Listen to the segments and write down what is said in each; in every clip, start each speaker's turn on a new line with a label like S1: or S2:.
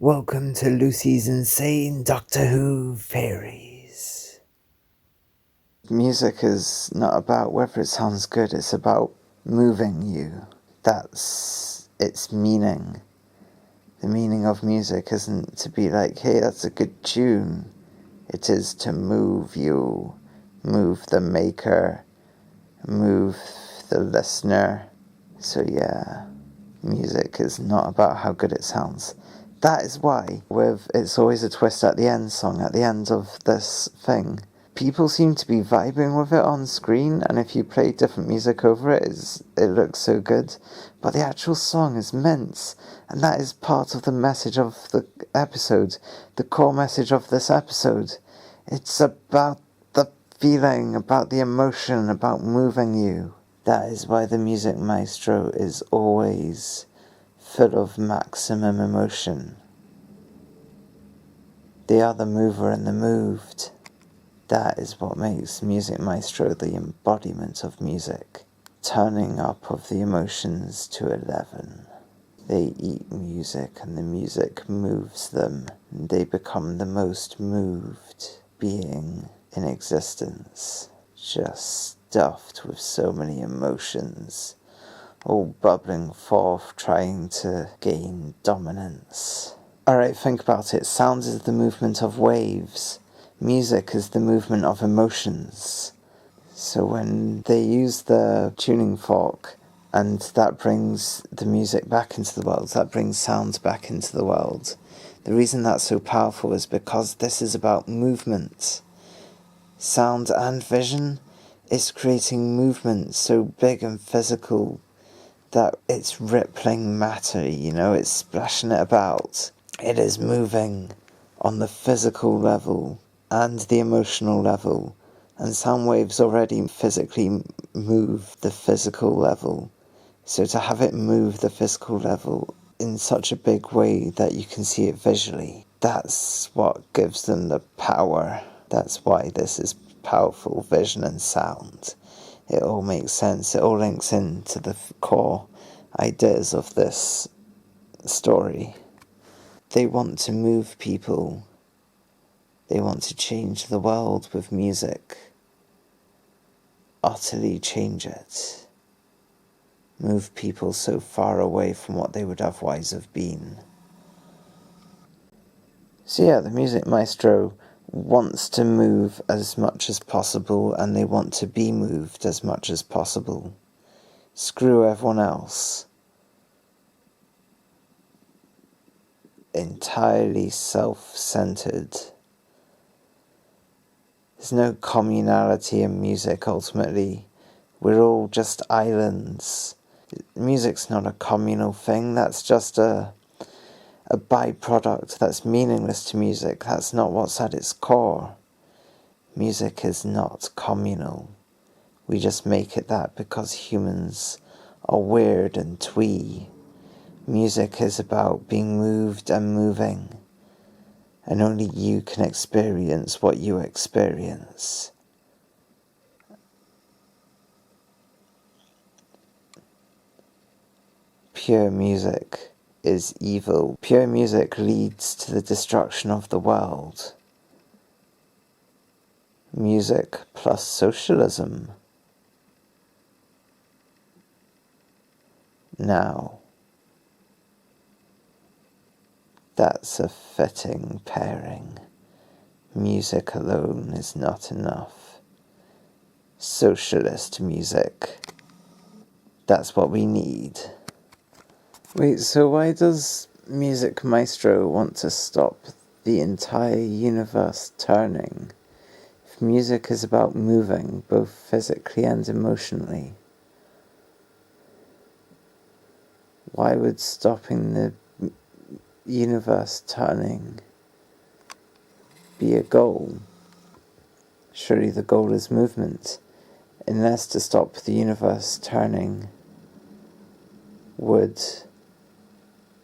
S1: Welcome to Lucy's Insane Doctor Who Fairies.
S2: Music is not about whether it sounds good, it's about moving you. That's its meaning. The meaning of music isn't to be like, hey, that's a good tune. It is to move you, move the maker, move the listener. So yeah, music is not about how good it sounds. That is why, with It's Always a Twist at the End song, at the end of this thing, people seem to be vibing with it on screen, and if you play different music over it, it looks so good. But the actual song is mince, and that is part of the message of the episode, the core message of this episode. It's about the feeling, about the emotion, about moving you. That is why the music Maestro is always full of maximum emotion. They are the mover and the moved. That is what makes Music Maestro the embodiment of music, turning up of the emotions to 11. They eat music and the music moves them, and they become the most moved being in existence, just stuffed with so many emotions, all bubbling forth, trying to gain dominance. Alright, think about it. Sound is the movement of waves. Music is the movement of emotions. So when they use the tuning fork, and that brings the music back into the world, that brings sounds back into the world, the reason that's so powerful is because this is about movement. Sound and vision is creating movement so big and physical that it's rippling matter, it's splashing it about. It is moving on the physical level and the emotional level, and sound waves already physically move the physical level. So to have it move the physical level in such a big way that you can see it visually, that's what gives them the power. That's why this is powerful vision and sound. It all makes sense. It all links into the core ideas of this story. They want to move people. They want to change the world with music. Utterly change it. Move people so far away from what they would otherwise have been. So yeah, the Music Maestro wants to move as much as possible, and they want to be moved as much as possible. Screw everyone else. Entirely self-centered. There's no communality in music, ultimately. We're all just islands. Music's not a communal thing, that's just a byproduct that's meaningless to music. That's not what's at its core. Music is not communal. We just make it that because humans are weird and twee. Music is about being moved and moving, and only you can experience what you experience. Pure music is evil. Pure music leads to the destruction of the world. Music plus socialism. Now, that's a fitting pairing. Music alone is not enough. Socialist music. That's what we need. Wait, so why does Music Maestro want to stop the entire universe turning? If music is about moving, both physically and emotionally, why would stopping the universe turning be a goal? Surely the goal is movement, unless to stop the universe turning would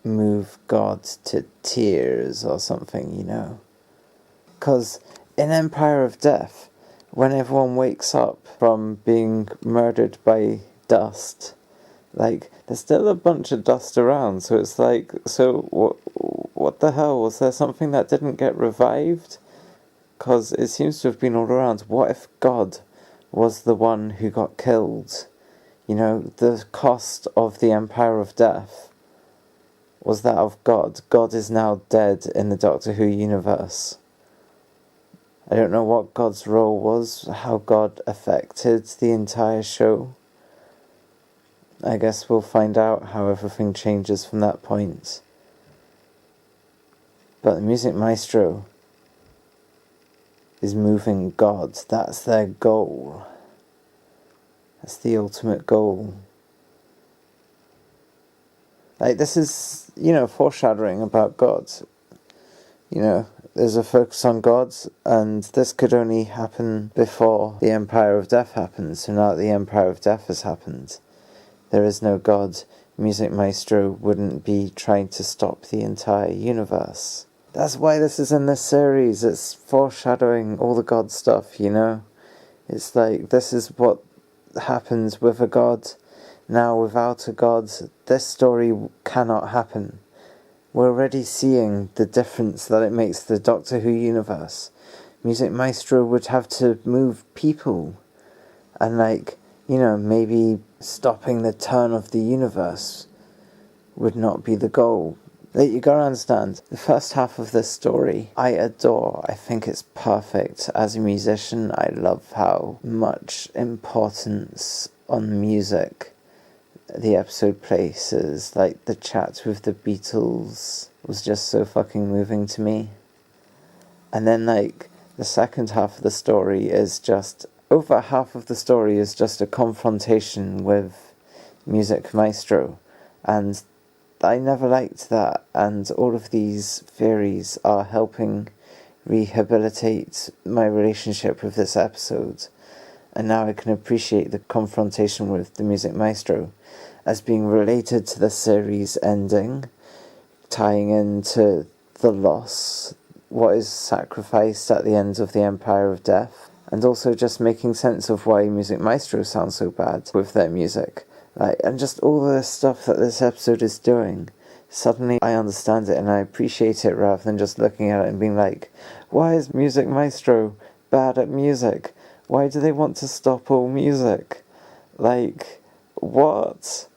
S2: move God to tears or something, Because in Empire of Death, when everyone wakes up from being murdered by dust, Like, there's still a bunch of dust around, so it's like, so what the hell? Was there something that didn't get revived? Because it seems to have been all around. What if God was the one who got killed? You know, the cost of the Empire of Death was that of God. God is now dead in the Doctor Who universe. I don't know what God's role was, how God affected the entire show. I guess we'll find out how everything changes from that point. But the Music Maestro is moving God. That's their goal. That's the ultimate goal. Like, this is, foreshadowing about God. There's a focus on God, and this could only happen before the Empire of Death happens. So now that the Empire of Death has happened, there is no God. Music Maestro wouldn't be trying to stop the entire universe. That's why this is in this series. It's foreshadowing all the God stuff, It's like, this is what happens with a God. Now, without a God, this story cannot happen. We're already seeing the difference that it makes to the Doctor Who universe. Music Maestro would have to move people. And maybe stopping the turn of the universe would not be the goal. You gotta understand, the first half of this story, I adore. I think it's perfect. As a musician, I love how much importance on music the episode places. Like, the chat with the Beatles was just so fucking moving to me. And then, the second half of the story is just, over half of the story is just a confrontation with Music Maestro. And I never liked that, and all of these theories are helping rehabilitate my relationship with this episode. And now I can appreciate the confrontation with the Music Maestro as being related to the series ending, tying into the loss, what is sacrificed at the end of the Empire of Death, and also just making sense of why Music Maestro sounds so bad with their music. And just all the stuff that this episode is doing. Suddenly I understand it and I appreciate it, rather than just looking at it and being like, why is Music Maestro bad at music? Why do they want to stop all music? What?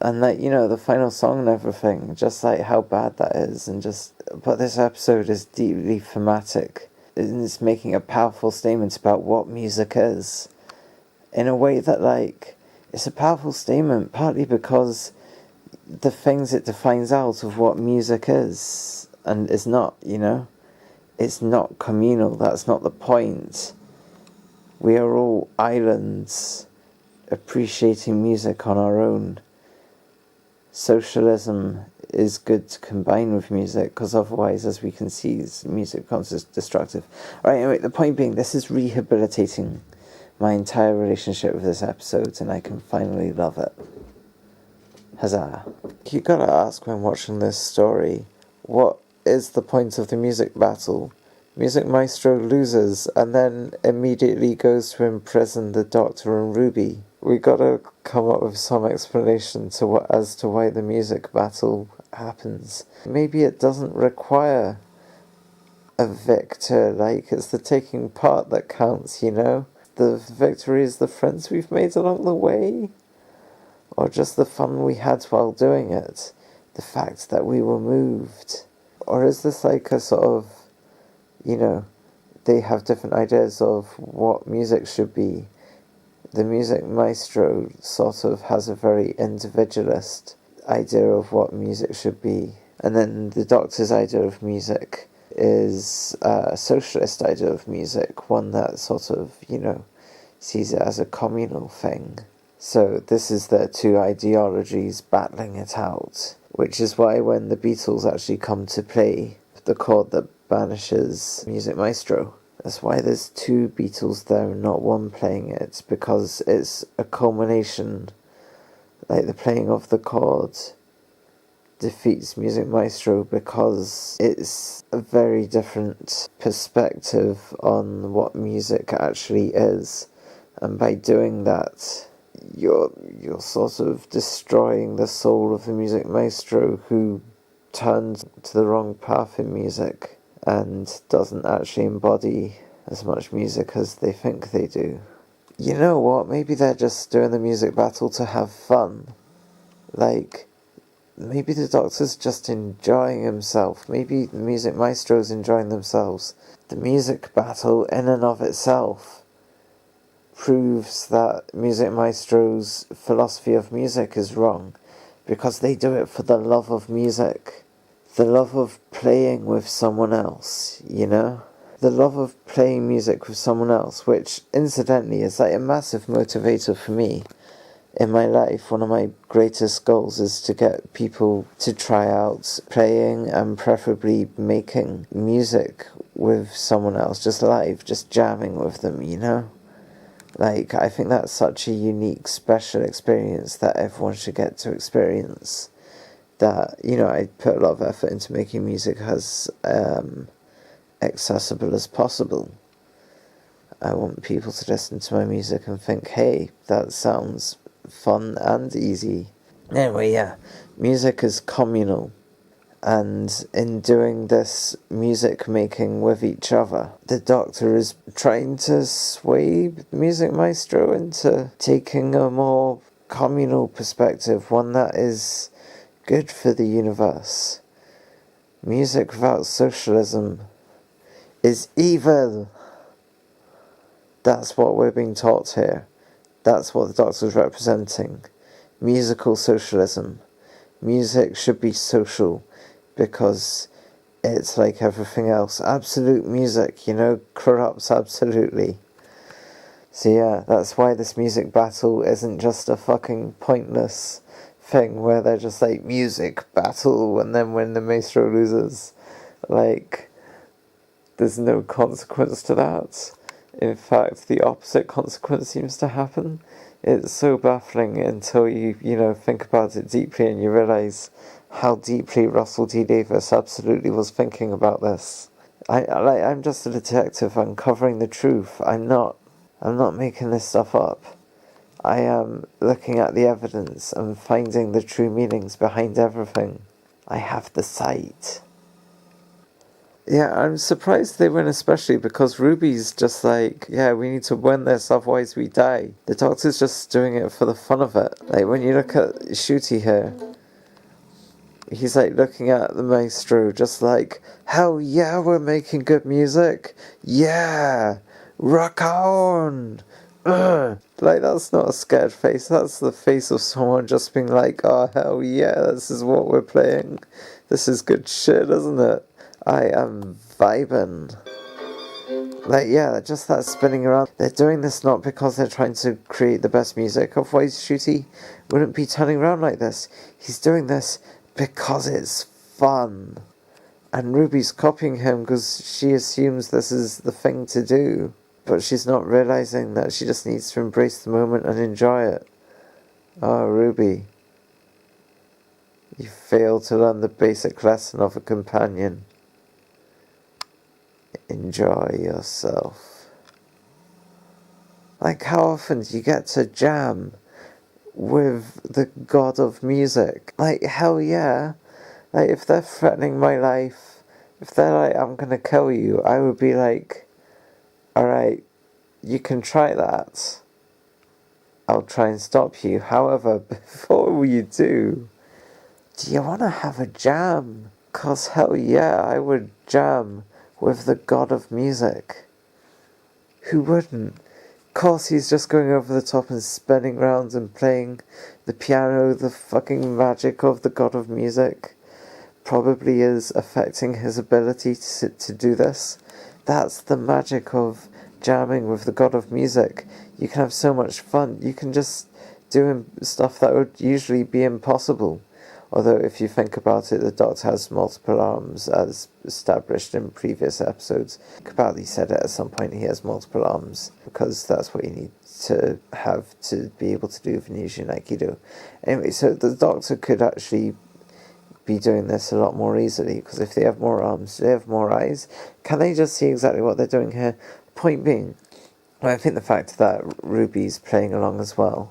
S2: And the final song and everything, just how bad that is, but this episode is deeply thematic. It's making a powerful statement about what music is, in a way that it's a powerful statement, partly because the things it defines out of what music is and is not, it's not communal. That's not the point. We are all islands appreciating music on our own. Socialism is good to combine with music, because otherwise, as we can see, music becomes destructive. Alright, anyway, the point being, this is rehabilitating my entire relationship with this episode, and I can finally love it. Huzzah. You gotta ask when watching this story, what is the point of the music battle? Music Maestro loses and then immediately goes to imprison the Doctor and Ruby. We gotta come up with some explanation as to why the music battle happens. Maybe it doesn't require a victor, it's the taking part that counts, The victory is the friends we've made along the way, or just the fun we had while doing it, the fact that we were moved. Or is this a sort of, they have different ideas of what music should be. The Music Maestro sort of has a very individualist idea of what music should be, and then the Doctor's idea of music is a socialist idea of music, one that sort of, sees it as a communal thing. So this is their two ideologies battling it out, which is why when the Beatles actually come to play the chord that banishes Music Maestro, that's why there's two Beatles there and not one playing it, because it's a culmination. The playing of the chord defeats Music Maestro because it's a very different perspective on what music actually is. And by doing that, you're sort of destroying the soul of the music maestro who turned to the wrong path in music and doesn't actually embody as much music as they think they do. You know what? Maybe they're just doing the music battle to have fun. Like, maybe the Doctor's just enjoying himself. Maybe the music maestro's enjoying themselves. The music battle in and of itself proves that music maestro's philosophy of music is wrong, because they do it for the love of music. The love of playing with someone else, you know? The love of playing music with someone else, which incidentally is like a massive motivator for me in my life. One of my greatest goals is to get people to try out playing and preferably making music with someone else, just live, just jamming with them, you know? Like, I think that's such a unique, special experience that everyone should get to experience. That, you know, I put a lot of effort into making music as accessible as possible. I want people to listen to my music and think, hey, that sounds fun and easy. Anyway, yeah, music is communal. And in doing this music making with each other, the Doctor is trying to sway Music Maestro into taking a more communal perspective, one that is good for the universe. Music without socialism is evil. That's what we're being taught here. That's what the Doctor's representing. Musical socialism. Music should be social, because it's like everything else. Absolute music, you know, corrupts absolutely. So yeah, that's why this music battle isn't just a fucking pointless thing where they're just like, music battle, and then when the Maestro loses, like, there's no consequence to that. In fact, the opposite consequence seems to happen. It's so baffling until you think about it deeply and you realise how deeply Russell T Davies absolutely was thinking about this. I'm just a detective uncovering the truth. I'm not making this stuff up. I am looking at the evidence and finding the true meanings behind everything. I have the sight. Yeah, I'm surprised they win, especially because Ruby's just like, yeah, we need to win this, otherwise we die. The Doctor's just doing it for the fun of it. Like, when you look at Shooty here, he's like looking at the Maestro just like, hell yeah, we're making good music. Yeah, rock on. Ugh. Like, that's not a scared face, that's the face of someone just being like, oh hell yeah, this is what we're playing. This is good shit, isn't it? I am vibing. Like, yeah, just that spinning around. They're doing this not because they're trying to create the best music, otherwise Shooty wouldn't be turning around like this. He's doing this because it's fun. And Ruby's copying him because she assumes this is the thing to do. But she's not realising that she just needs to embrace the moment and enjoy it. Oh, Ruby. You failed to learn the basic lesson of a companion. Enjoy yourself. Like, how often do you get to jam with the god of music? Like, hell yeah. Like, if they're threatening my life, if they're like, I'm gonna kill you, I would be like, alright, you can try that. I'll try and stop you. However, before you do you want to have a jam? 'Cause hell yeah, I would jam with the god of music. Who wouldn't? Of course he's just going over the top and spinning round and playing the piano. The fucking magic of the god of music probably is affecting his ability to do this. That's the magic of jamming with the god of music. You can have so much fun. You can just do stuff that would usually be impossible. Although, if you think about it, the Doctor has multiple arms, as established in previous episodes. Capaldi said it at some point, he has multiple arms, because that's what you need to have to be able to do Venusian Aikido. Anyway, so the Doctor could actually be doing this a lot more easily, because if they have more arms, do they have more eyes? Can they just see exactly what they're doing here? Point being, I think the fact that Ruby's playing along as well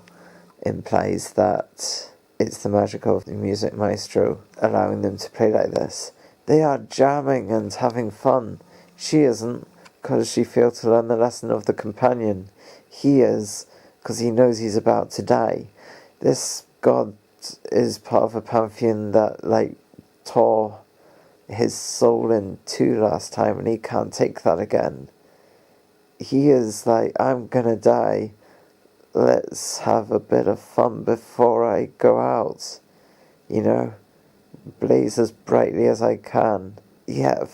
S2: implies that it's the magic of the music maestro allowing them to play like this. They are jamming and having fun. She isn't, because she failed to learn the lesson of the companion. He is, because he knows he's about to die. This god is part of a pantheon that, like, tore his soul in two last time, and he can't take that again. He is like, I'm gonna die. Let's have a bit of fun before I go out. You know? Blaze as brightly as I can. Yeah,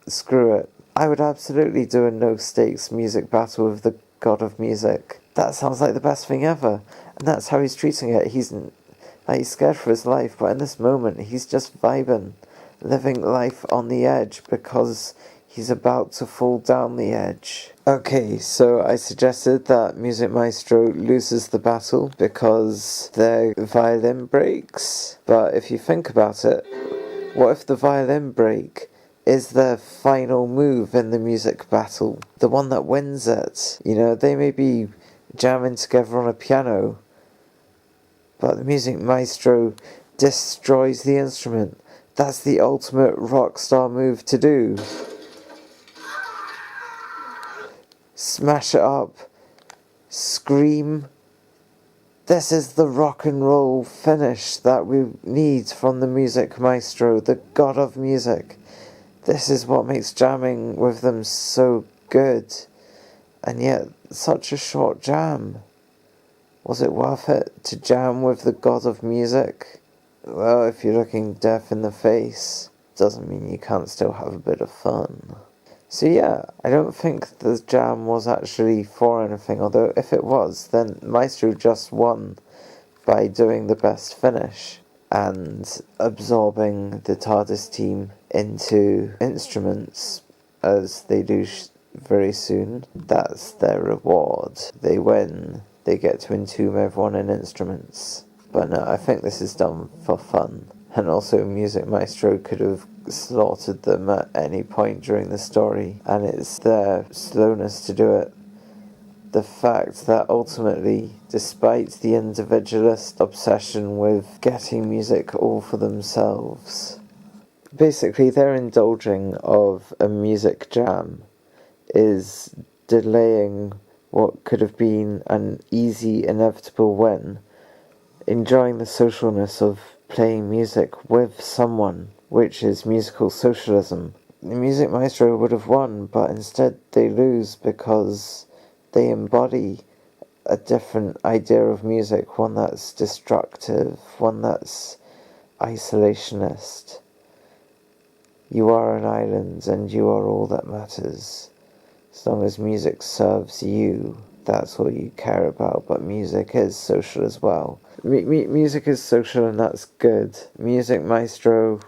S2: screw it. I would absolutely do a no-stakes music battle with the god of music. That sounds like the best thing ever. And that's how he's treating it. He's scared for his life, but in this moment, he's just vibing. Living life on the edge because he's about to fall down the edge. Okay, so I suggested that Music Maestro loses the battle because their violin breaks. But if you think about it, what if the violin break is their final move in the music battle? The one that wins it. You know, they may be jamming together on a piano, but the Music Maestro destroys the instrument. That's the ultimate rock star move to do. Smash it up. Scream. This is the rock and roll finish that we need from the Music Maestro, the god of music. This is what makes jamming with them so good. And yet, such a short jam. Was it worth it to jam with the god of music? Well, if you're looking death in the face, doesn't mean you can't still have a bit of fun. So yeah, I don't think the jam was actually for anything, although if it was, then Maestro just won by doing the best finish and absorbing the TARDIS team into instruments, as they do very soon. That's their reward. They win. They get to entomb everyone in instruments. But no, I think this is done for fun. And also, Music Maestro could have slaughtered them at any point during the story, and it's their slowness to do it. The fact that ultimately, despite the individualist obsession with getting music all for themselves, basically their indulging of a music jam is delaying what could have been an easy, inevitable win, enjoying the socialness of playing music with someone, which is musical socialism. The Music Maestro would have won, but instead they lose because they embody a different idea of music, one that's destructive, one that's isolationist. You are an island and you are all that matters. As long as music serves you, that's all you care about, but music is social as well. Music is social and that's good. Music Maestro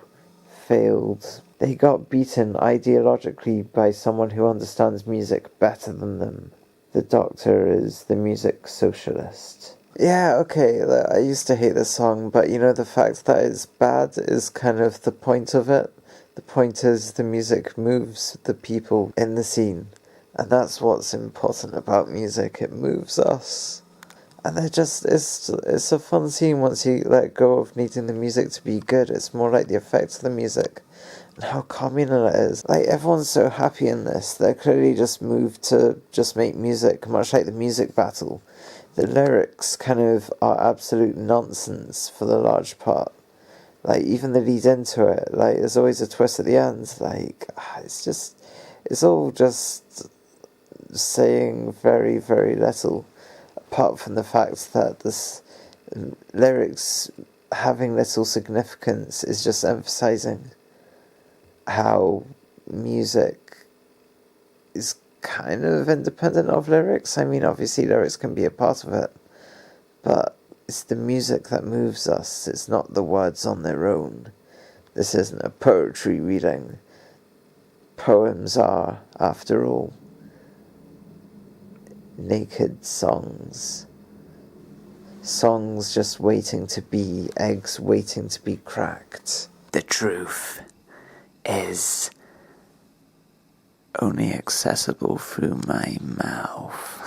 S2: failed. They got beaten ideologically by someone who understands music better than them. The Doctor is the music socialist. Yeah, okay, I used to hate this song, but you know, the fact that it's bad is kind of the point of it. The point is the music moves the people in the scene. And that's what's important about music. It moves us. And it's a fun scene once you let go of needing the music to be good. It's more like the effect of the music and how communal it is. Like, everyone's so happy in this. They're clearly just moved to just make music, much like the music battle. The lyrics kind of are absolute nonsense for the large part. Like, even the lead into it, like, there's always a twist at the end. Like, it's all just saying very, very little, apart from the fact that this lyrics having little significance is just emphasizing how music is kind of independent of lyrics. I mean, obviously lyrics can be a part of it, but it's the music that moves us. It's not the words on their own. This isn't a poetry reading. Poems are, after all, naked songs. Songs just waiting to be, eggs waiting to be cracked.
S1: The truth is only accessible through my mouth.